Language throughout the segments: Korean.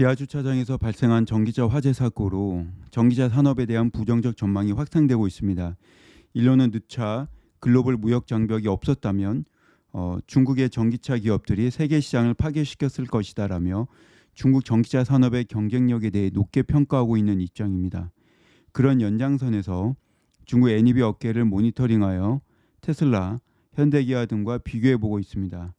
지하주차장에서 발생한 전기차 화재 사고로 전기차 산업에 대한 부정적 전망이 확산되고 있습니다. 일론은 누차 글로벌 무역 장벽이 없었다면 중국의 전기차 기업들이 세계 시장을 파괴시켰을 것이다라며 중국 전기차 산업의 경쟁력에 대해 높게 평가하고 있는 입장입니다. 그런 연장선에서 중국 NEV 업계를 모니터링하여 테슬라, 현대기아 등과 비교해보고 있습니다.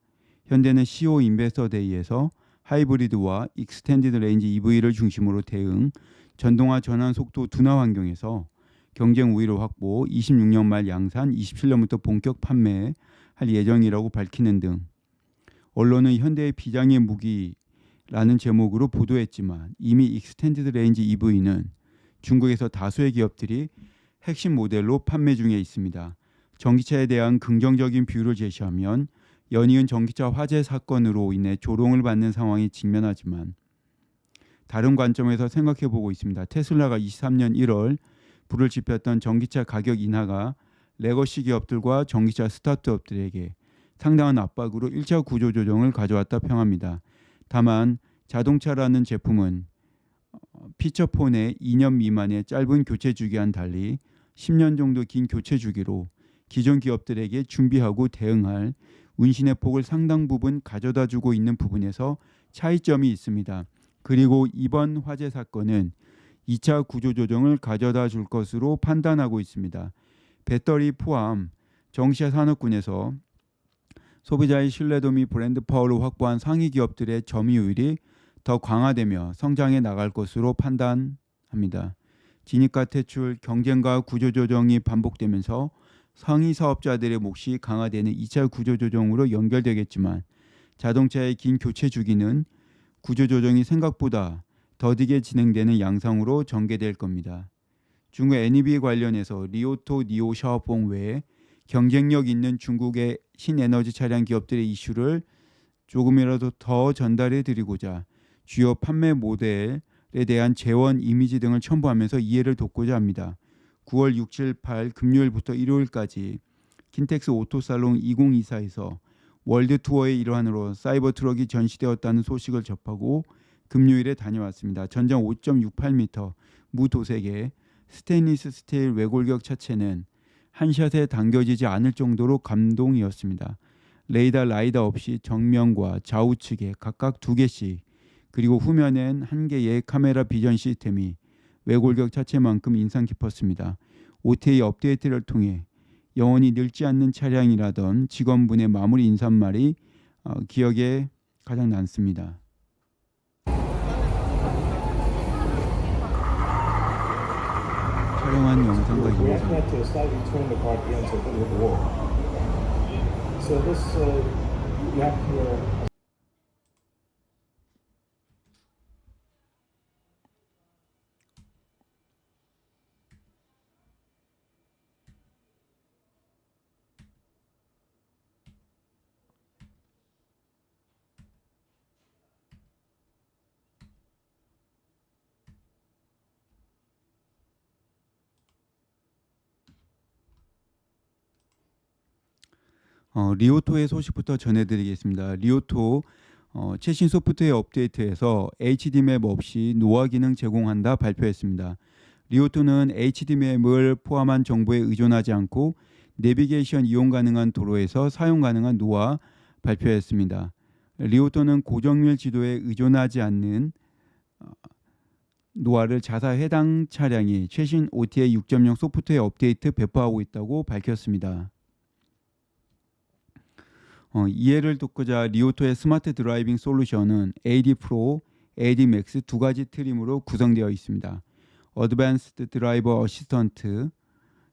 현대는 CEO 인베스터 데이에서 하이브리드와 익스텐디드 레인지 EV를 중심으로 대응, 전동화 전환 속도 둔화 환경에서 경쟁 우위를 확보, 26년 말 양산, 27년부터 본격 판매할 예정이라고 밝히는 등 언론은 현대의 비장의 무기라는 제목으로 보도했지만 이미 익스텐디드 레인지 EV는 중국에서 다수의 기업들이 핵심 모델로 판매 중에 있습니다. 전기차에 대한 긍정적인 비율을 제시하면 연이은 전기차 화재 사건으로 인해 조롱을 받는 상황에 직면하지만 다른 관점에서 생각해 보고 있습니다. 테슬라가 23년 1월 불을 지폈던 전기차 가격 인하가 레거시 기업들과 전기차 스타트업들에게 상당한 압박으로 1차 구조조정을 가져왔다 평합니다. 다만 자동차라는 제품은 피처폰의 2년 미만의 짧은 교체 주기와는 달리 10년 정도 긴 교체 주기로 기존 기업들에게 준비하고 대응할 운신의 폭을 상당 부분 가져다 주고 있는 부분에서 차이점이 있습니다. 그리고 이번 화재 사건은 2차 구조조정을 가져다 줄 것으로 판단하고 있습니다. 배터리 포함 전기차 산업군에서 소비자의 신뢰도 및 브랜드 파워를 확보한 상위 기업들의 점유율이 더 강화되며 성장해 나갈 것으로 판단합니다. 진입과 퇴출, 경쟁과 구조조정이 반복되면서 상위 사업자들의 몫이 강화되는 2차 구조조정으로 연결되겠지만 자동차의 긴 교체 주기는 구조조정이 생각보다 더디게 진행되는 양상으로 전개될 겁니다. 중국 NEV 관련해서 리오토 니오 샤오봉 외에 경쟁력 있는 중국의 신에너지 차량 기업들의 이슈를 조금이라도 더 전달해 드리고자 주요 판매 모델에 대한 재원 이미지 등을 첨부하면서 이해를 돕고자 합니다. 9월 6, 7, 8 금요일부터 일요일까지 킨텍스 오토살롱 2024에서 월드 투어의 일환으로 사이버 트럭이 전시되었다는 소식을 접하고 금요일에 다녀왔습니다. 전장 5.68m 무도색의 스테인리스 스틸 외골격 차체는 한 샷에 당겨지지 않을 정도로 감동이었습니다. 레이더 라이더 없이 정면과 좌우측에 각각 2개씩 그리고 후면엔 1개의 카메라 비전 시스템이 외골격 차체만큼 인상 깊었습니다. OTA 업데이트를 통해 영원히 늙지 않는 차량이라던 직원분의 마무리 인사말이 기억에 가장 남습니다. 촬영한 영상과 이어서 리오토의 소식부터 전해드리겠습니다. 리오토 최신 소프트웨어 업데이트에서 HD맵 없이 노화 기능 제공한다 발표했습니다. 리오토는 HD맵을 포함한 정보에 의존하지 않고 내비게이션 이용 가능한 도로에서 사용 가능한 노화 발표했습니다. 리오토는 고정밀 지도에 의존하지 않는 노화를 자사 해당 차량이 최신 OTA 6.0 소프트웨어 업데이트 배포하고 있다고 밝혔습니다. 이해를 돕고자 리오토의 스마트 드라이빙 솔루션은 AD 프로, AD 맥스 두 가지 트림으로 구성되어 있습니다. 어드밴스드 드라이버 어시스턴트의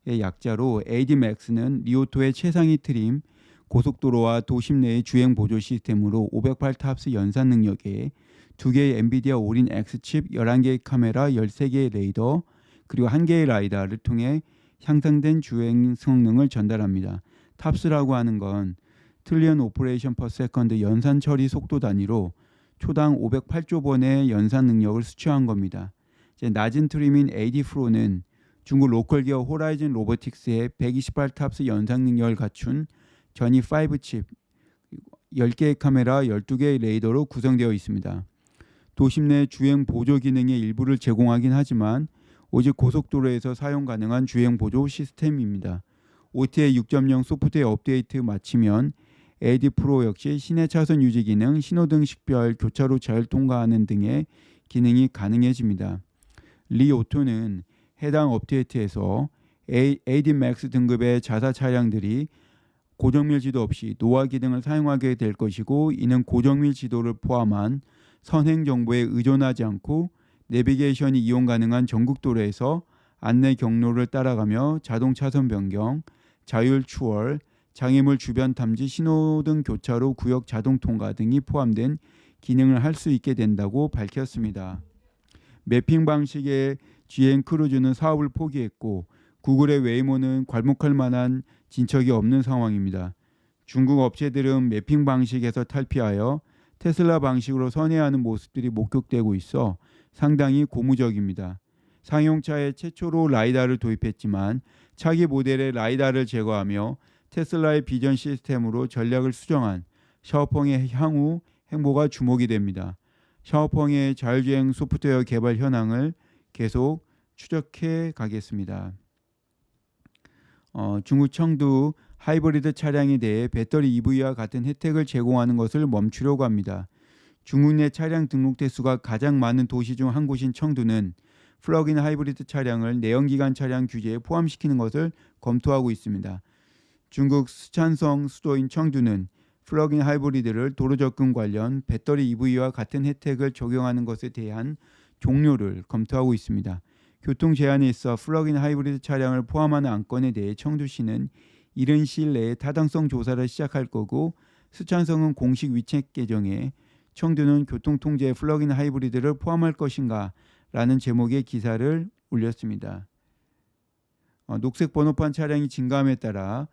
약자로 AD 맥스는 리오토의 최상위 트림, 고속도로와 도심 내의 주행 보조 시스템으로 508탑스 연산 능력에 2개의 엔비디아 올인 X칩, 11개의 카메라, 13개의 레이더, 그리고 1개의 라이다를 통해 향상된 주행 성능을 전달합니다. 탑스라고 하는 건 트릴리언 오퍼레이션 퍼 세컨드 연산 처리 속도 단위로 초당 508조 번의 연산 능력을 수취한 겁니다. 이제 낮은 트림인 AD 프로는 중국 로컬 기업 호라이즌 로보틱스의 128탑스 연산 능력을 갖춘 전이 5칩, 10개의 카메라, 12개의 레이더로 구성되어 있습니다. 도심 내 주행 보조 기능의 일부를 제공하긴 하지만 오직 고속도로에서 사용 가능한 주행 보조 시스템입니다. OTA 6.0 소프트웨어 업데이트 마치면 AD 프로 역시 시내 차선 유지 기능, 신호등 식별, 교차로 잘 통과하는 등의 기능이 가능해집니다. 리 오토는 해당 업데이트에서 AD 맥스 등급의 자사 차량들이 고정밀 지도 없이 노화 기능을 사용하게 될 것이고, 이는 고정밀 지도를 포함한 선행 정보에 의존하지 않고 내비게이션이 이용 가능한 전국도로에서 안내 경로를 따라가며 자동 차선 변경, 자율 추월, 장애물 주변 탐지, 신호등 교차로 구역 자동 통과 등이 포함된 기능을 할 수 있게 된다고 밝혔습니다. 매핑 방식의 GM 크루즈는 사업을 포기했고 구글의 웨이모는 괄목할 만한 진척이 없는 상황입니다. 중국 업체들은 매핑 방식에서 탈피하여 테슬라 방식으로 선회하는 모습들이 목격되고 있어 상당히 고무적입니다. 상용차에 최초로 라이다를 도입했지만 차기 모델의 라이다를 제거하며 테슬라의 비전 시스템으로 전략을 수정한 샤오펑의 향후 행보가 주목이 됩니다. 샤오펑의 자율주행 소프트웨어 개발 현황을 계속 추적해 가겠습니다. 중국 청두 하이브리드 차량에 대해 배터리 EV와 같은 혜택을 제공하는 것을 멈추려고 합니다. 중국 내 차량 등록 대수가 가장 많은 도시 중 한 곳인 청두는 플러그인 하이브리드 차량을 내연기관 차량 규제에 포함시키는 것을 검토하고 있습니다. 중국 수촨성 수도인 청두는 플러그인 하이브리드를 도로 접근 관련 배터리 EV와 같은 혜택을 적용하는 것에 대한 종료를 검토하고 있습니다. 교통 제한에 있어 플러그인 하이브리드 차량을 포함하는 안건에 대해 청두시는 이른 시일 내에 타당성 조사를 시작할 거고, 수촨성은 공식 위챗 계정에 청두는 교통통제에 플러그인 하이브리드를 포함할 것인가 라는 제목의 기사를 올렸습니다. 녹색 번호판 차량이 증가함에 따라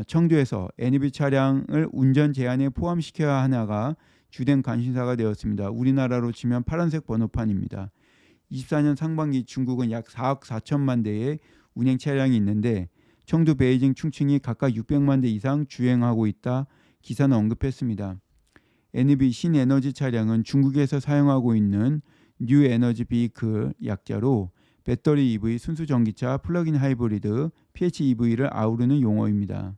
청두에서 NEV 차량을 운전 제한에 포함시켜야 하나가 주된 관심사가 되었습니다. 우리나라로 치면 파란색 번호판입니다. 24년 상반기 중국은 약 4억 4천만 대의 운행 차량이 있는데 청두, 베이징, 충칭이 각각 600만 대 이상 주행하고 있다 기사는 언급했습니다. NEV 신에너지 차량은 중국에서 사용하고 있는 뉴 에너지 비이클 약자로 배터리 EV, 순수 전기차, 플러그인 하이브리드, PHEV를 아우르는 용어입니다.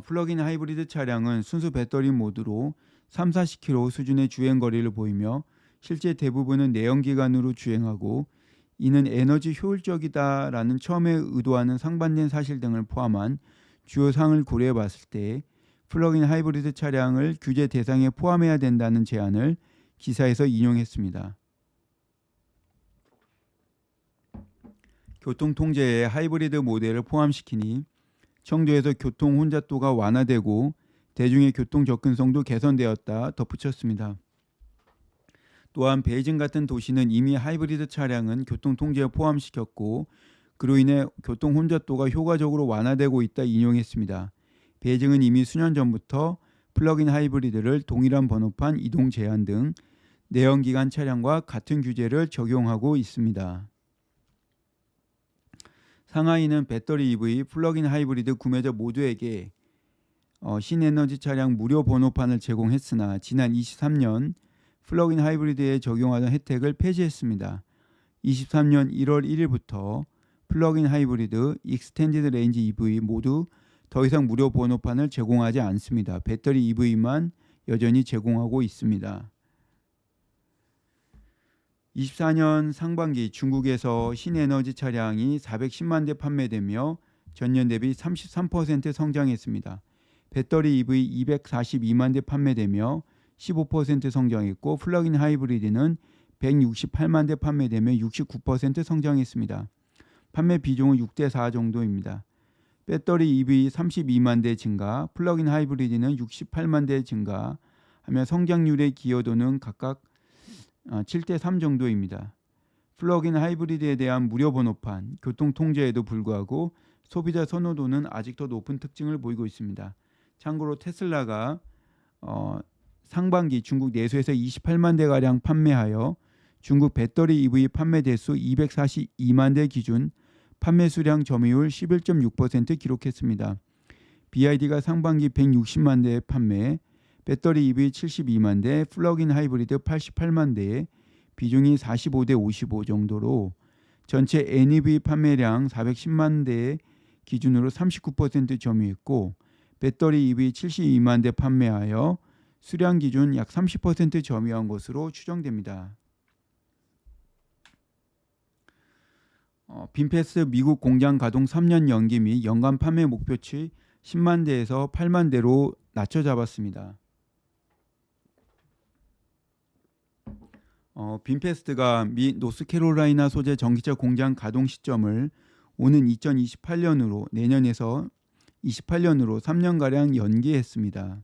플러그인 하이브리드 차량은 순수 배터리 모드로 3-40km 수준의 주행 거리를 보이며 실제 대부분은 내연기관으로 주행하고, 이는 에너지 효율적이다라는 처음에 의도하는 상반된 사실 등을 포함한 주요 사항을 고려해 봤을 때 플러그인 하이브리드 차량을 규제 대상에 포함해야 된다는 제안을 기사에서 인용했습니다. 교통통제에 하이브리드 모델을 포함시키니 청두에서 교통 혼잡도가 완화되고 대중의 교통 접근성도 개선되었다 덧붙였습니다. 또한 베이징 같은 도시는 이미 하이브리드 차량은 교통통제에 포함시켰고 그로 인해 교통 혼잡도가 효과적으로 완화되고 있다 인용했습니다. 베이징은 이미 수년 전부터 플러그인 하이브리드를 동일한 번호판, 이동 제한 등 내연기관 차량과 같은 규제를 적용하고 있습니다. 상하이는 배터리 EV, 플러그인 하이브리드 구매자 모두에게 신에너지 차량 무료 번호판을 제공했으나 지난 23년 플러그인 하이브리드에 적용하던 혜택을 폐지했습니다. 23년 1월 1일부터 플러그인 하이브리드, 익스텐디드 레인지 EV 모두 더 이상 무료 번호판을 제공하지 않습니다. 배터리 EV만 여전히 제공하고 있습니다. 24년 상반기 중국에서 신에너지 차량이 410만 대 판매되며 전년 대비 33% 성장했습니다. 배터리 EV 242만 대 판매되며 15% 성장했고 플러그인 하이브리드는 168만 대 판매되며 69% 성장했습니다. 판매 비중은 6대4 정도입니다. 배터리 EV 32만 대 증가, 플러그인 하이브리드는 68만 대 증가하며 성장률의 기여도는 각각 7대3 정도입니다. 플러그인 하이브리드에 대한 무료 번호판, 교통 통제에도 불구하고 소비자 선호도는 아직 더 높은 특징을 보이고 있습니다. 참고로 테슬라가 상반기 중국 내수에서 28만 대가량 판매하여 중국 배터리 EV 판매 대수 242만 대 기준 판매 수량 점유율 11.6% 기록했습니다. BYD가 상반기 160만 대 판매, 배터리 EV 72만 대, 플러그인 하이브리드 88만 대에 비중이 45대 55 정도로 전체 NEV 판매량 410만 대 기준으로 39% 점유했고 배터리 EV 72만 대 판매하여 수량 기준 약 30% 점유한 것으로 추정됩니다. 빈패스 미국 공장 가동 3년 연기 및 연간 판매 목표치 10만 대에서 8만 대로 낮춰 잡았습니다. 빈패스트가 미 노스캐롤라이나 소재 전기차 공장 가동 시점을 오는 2028년으로 내년에서 28년으로 3년가량 연기했습니다.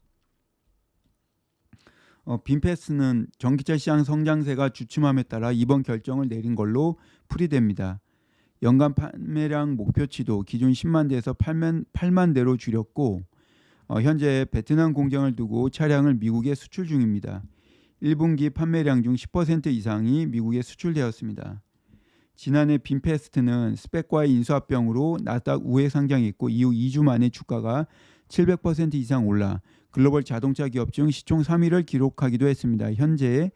빈패스는 전기차 시장 성장세가 주춤함에 따라 이번 결정을 내린 걸로 풀이됩니다. 연간 판매량 목표치도 기존 10만 대에서 8만 대로 줄였고 현재 베트남 공장을 두고 차량을 미국에 수출 중입니다. 1분기 판매량 중 10% 이상이 미국에 수출되었습니다. 지난해 빈패스트는 스펙과의 인수합병으로 나스닥 우회 상장했고 이후 2주 만에 주가가 700% 이상 올라 글로벌 자동차 기업 중 시총 3위를 기록하기도 했습니다. 현재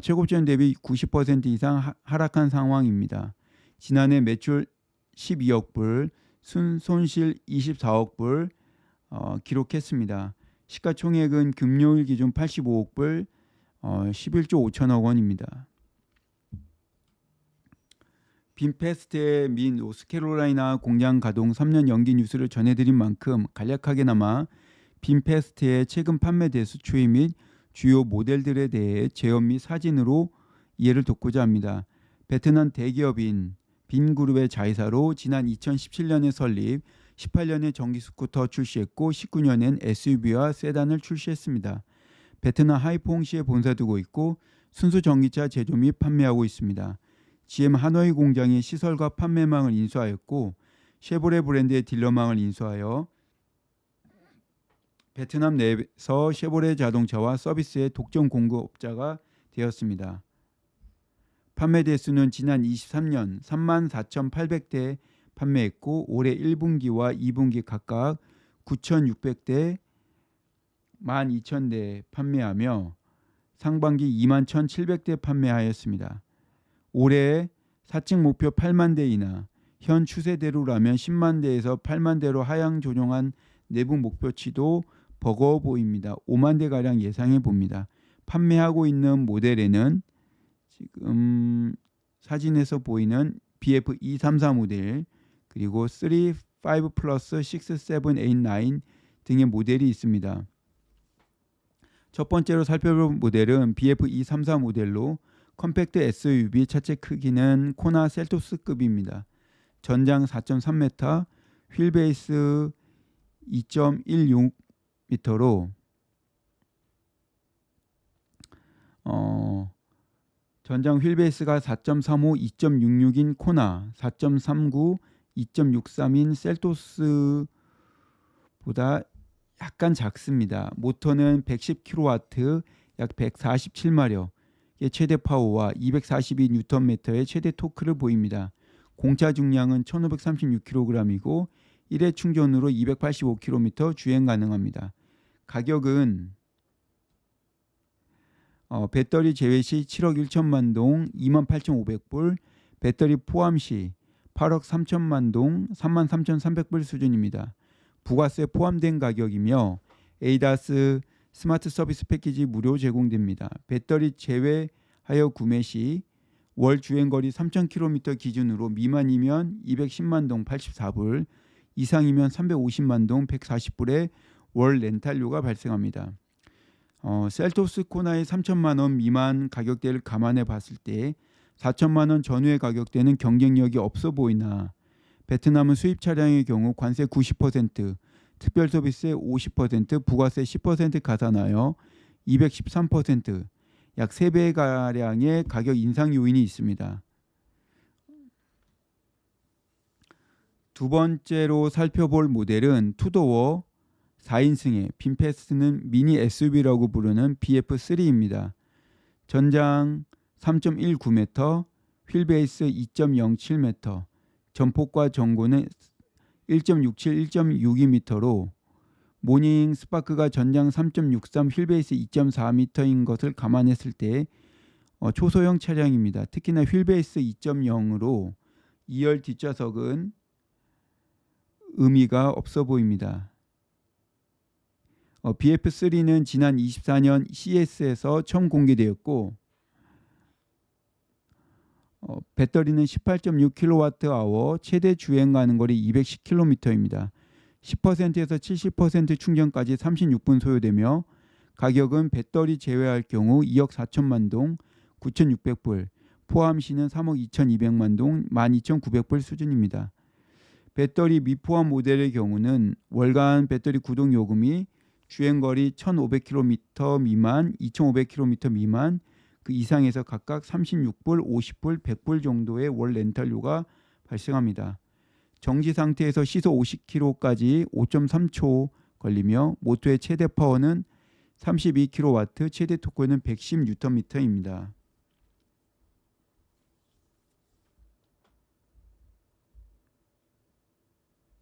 최고점 대비 90% 이상 하락한 상황입니다. 지난해 매출 12억 불, 순손실 24억 불 기록했습니다. 시가총액은 금요일 기준 85억 불, 11조 5천억 원입니다. 빈패스트의 미 노스캐롤라이나 공장 가동 3년 연기 뉴스를 전해드린 만큼 간략하게나마 빈패스트의 최근 판매 대수 추이 및 주요 모델들에 대해 제어 및 사진으로 이해를 돕고자 합니다. 베트남 대기업인 빈그룹의 자회사로 지난 2017년에 설립, 18년에 전기 스쿠터 출시했고 19년엔 SUV와 세단을 출시했습니다. 베트남 하이퐁시에 본사 두고 있고 순수 전기차 제조 및 판매하고 있습니다. GM 하노이 공장의 시설과 판매망을 인수하였고 쉐보레 브랜드의 딜러망을 인수하여 베트남 내에서 쉐보레 자동차와 서비스의 독점 공급업자가 되었습니다. 판매 대수는 지난 23년 34,800대 판매했고 올해 1분기와 2분기 각각 9,600대, 12,000대 판매하며 상반기 21,700대 판매하였습니다. 올해 사측 목표 8만 대 이나, 현 추세대로라면 10만 대에서 8만 대로 하향 조정한 내부 목표치도 버거워 보입니다. 5만 대가량 예상해 봅니다. 판매하고 있는 모델에는 지금 사진에서 보이는 BF234 모델 그리고 3, 5 플러스 6, 7, 8, 9 등의 모델이 있습니다. 첫 번째로 살펴볼 모델은 BF234 모델로 컴팩트 SUV 차체 크기는 코나 셀토스급입니다. 전장 4.3m, 휠베이스 2.16m로 전장 휠베이스가 4.35, 2.66인 코나, 4.39, 2.63인 셀토스보다 약간 작습니다. 모터는 110kW, 약 147마력의 최대 파워와 242Nm의 최대 토크를 보입니다. 공차 중량은 1536kg이고 1회 충전으로 285km 주행 가능합니다. 가격은 배터리 제외 시 7억 1천만 동 28,500불, 배터리 포함 시 8억 3천만 동 33,300불 수준입니다. 부가세 포함된 가격이며 에이다스 스마트 서비스 패키지 무료 제공됩니다. 배터리 제외하여 구매 시 월 주행거리 3,000km 기준으로 미만이면 210만 동 84불, 이상이면 350만 동 140불의 월 렌탈료가 발생합니다. 셀토스 코나의 3천만 원 미만 가격대를 감안해 봤을 때 4천만 원 전후의 가격대는 경쟁력이 없어 보이나 베트남은 수입 차량의 경우 관세 90%, 특별 서비스의 50%, 부가세 10% 가산하여 213%, 약 3배가량의 가격 인상 요인이 있습니다. 두 번째로 살펴볼 모델은 투도어 4인승의 빈패스트는 미니 SUV라고 부르는 BF3입니다. 전장 3.19m, 휠베이스 2.07m, 전폭과 전고는 1.67, 1.62m로 모닝 스파크가 전장 3.63, 휠베이스 2.4m인 것을 감안했을 때 초소형 차량입니다. 특히나 휠베이스 2.0으로 2열 뒷좌석은 의미가 없어 보입니다. BF3는 지난 24년 CES에서 처음 공개되었고 배터리는 18.6kWh, 최대 주행 가능 거리 210km입니다. 10%에서 70% 충전까지 36분 소요되며 가격은 배터리 제외할 경우 2억 4천만 동 9,600불, 포함 시는 3억 2,200만 동 12,900불 수준입니다. 배터리 미포함 모델의 경우는 월간 배터리 구동 요금이 주행거리 1,500km 미만, 2,500km 미만, 그 이상에서 각각 36불, 50불, 100불 정도의 월 렌탈료가 발생합니다. 정지 상태에서 시속 50km까지 5.3초 걸리며 모터의 최대 파워는 32kW, 최대 토크는 110Nm입니다.